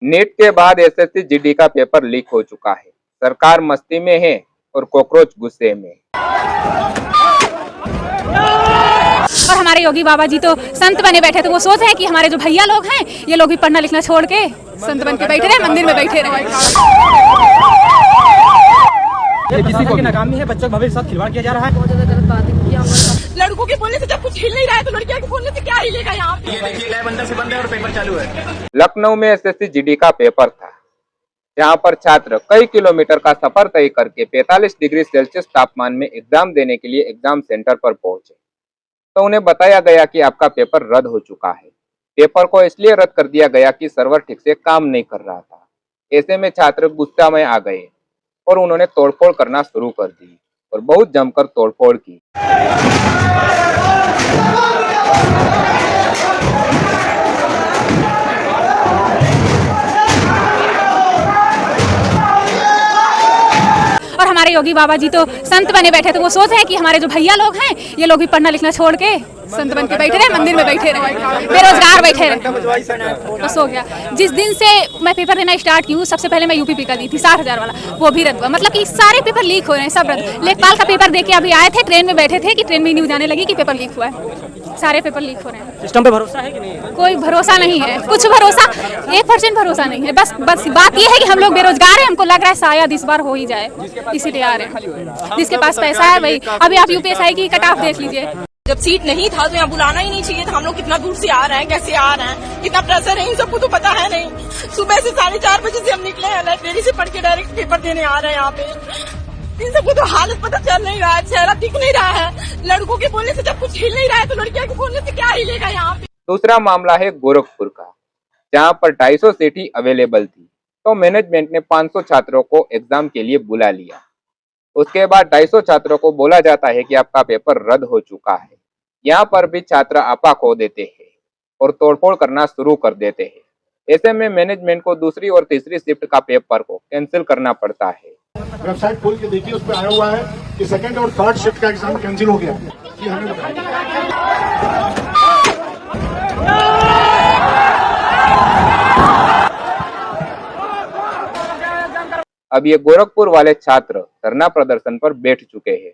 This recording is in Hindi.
नीट के बाद एसएससी जीडी का पेपर लीक हो चुका है। सरकार मस्ती में है और कॉकरोच गुस्से में। और हमारे योगी बाबा जी तो संत बने बैठे, तो वो सोच रहे हैं कि हमारे जो भैया लोग हैं ये लोग भी पढ़ना लिखना छोड़ के संत बन के बैठे रहे, मंदिर में बैठे रहे। ये किसी को नाकामी है, बच्चों के भविष्य के साथ खिलवाड़ किया जा रहा है। बहुत ज्यादा गलत बात है। लड़कों के बोलने से जब कुछ हिल नहीं रहा है तो लड़कियों के बोलने से क्या हिलेगा यहाँ पे? ये देखिए लैब अंदर से बंद है और पेपर चालू है। लखनऊ में एसएससी जीडी का पेपर था, जहां पर छात्र कई किलोमीटर का सफर तय करके 45 डिग्री सेल्सियस तापमान में एग्जाम देने के लिए एग्जाम सेंटर पर पहुंचे, तो उन्हें बताया गया कि आपका पेपर रद्द हो चुका है। पेपर को इसलिए रद्द कर दिया गया कि सर्वर ठीक से काम नहीं कर रहा था। ऐसे में छात्र गुस्सा में आ गए और उन्होंने तोड़फोड़ करना शुरू कर दी और बहुत जमकर तोड़फोड़ की। और हमारे योगी बाबा जी तो संत बने बैठे, तो वो सोच रहे हैं कि हमारे जो भैया लोग हैं ये लोग भी पढ़ना लिखना छोड़ के संत बन के बैठे रहे, मंदिर में बैठे रहे, बेरोजगार बैठे रहे। बस हो गया। जिस दिन से मैं पेपर देना स्टार्ट की हूँ, सबसे पहले मैं यूपी का दी थी 60,000 वाला, वो भी रद्द हुआ। मतलब कि सारे पेपर लीक हो रहे हैं, सब रद्द। लेखपाल का पेपर दे के अभी आए थे, ट्रेन में बैठे थे कि ट्रेन में न्यूज आने लगी कि पेपर लीक हुआ है। सारे पेपर लीक हो रहे हैं। सिस्टम पे भरोसा है कि नहीं? कोई भरोसा नहीं है, कुछ भरोसा 1% भरोसा नहीं है। बस बात ये है कि हम लोग बेरोजगार हैं, हमको लग रहा है शायद इस बार हो ही जाए, इसीलिए आ रहे हैं। जिसके पास पैसा है वही। अभी आप यूपीएसआई की कट ऑफ देख लीजिए। जब सीट नहीं था तो यहाँ बुलाना ही नहीं चाहिए था। हम लोग कितना दूर से आ रहे हैं, कैसे आ रहे हैं, कितना प्रेशर है, इन सबको तो पता है नहीं। सुबह से 4:30 बजे से हम निकले हैं, लाइब्रेरी से पढ़ के डायरेक्ट पेपर देने आ रहे हैं यहाँ पे। इन सबको तो हालत पता चल नहीं रहा है, चेहरा दिख नहीं रहा है। लड़कों के बोलने से जब कुछ हिल नहीं रहा है तो लड़कियों के बोलने से क्या हिलेगा यहाँ पे? दूसरा मामला है गोरखपुर का, जहां पर 250 सीट ही अवेलेबल थी, तो मैनेजमेंट ने 500 छात्रों को एग्जाम के लिए बुला लिया। उसके बाद 250 छात्रों को बोला जाता है कि आपका पेपर रद्द हो चुका है। यहाँ पर भी छात्र आपा खो देते हैं और तोड़फोड़ करना शुरू कर देते हैं। ऐसे में मैनेजमेंट को दूसरी और तीसरी शिफ्ट का पेपर को कैंसिल करना पड़ता है। वेबसाइट खोल के देखिए, उस पर आया हुआ है कि सेकंड और थर्ड शिफ्ट का एग्जाम कैंसिल हो गया। ये हमें अब ये गोरखपुर वाले छात्र धरना प्रदर्शन पर बैठ चुके हैं।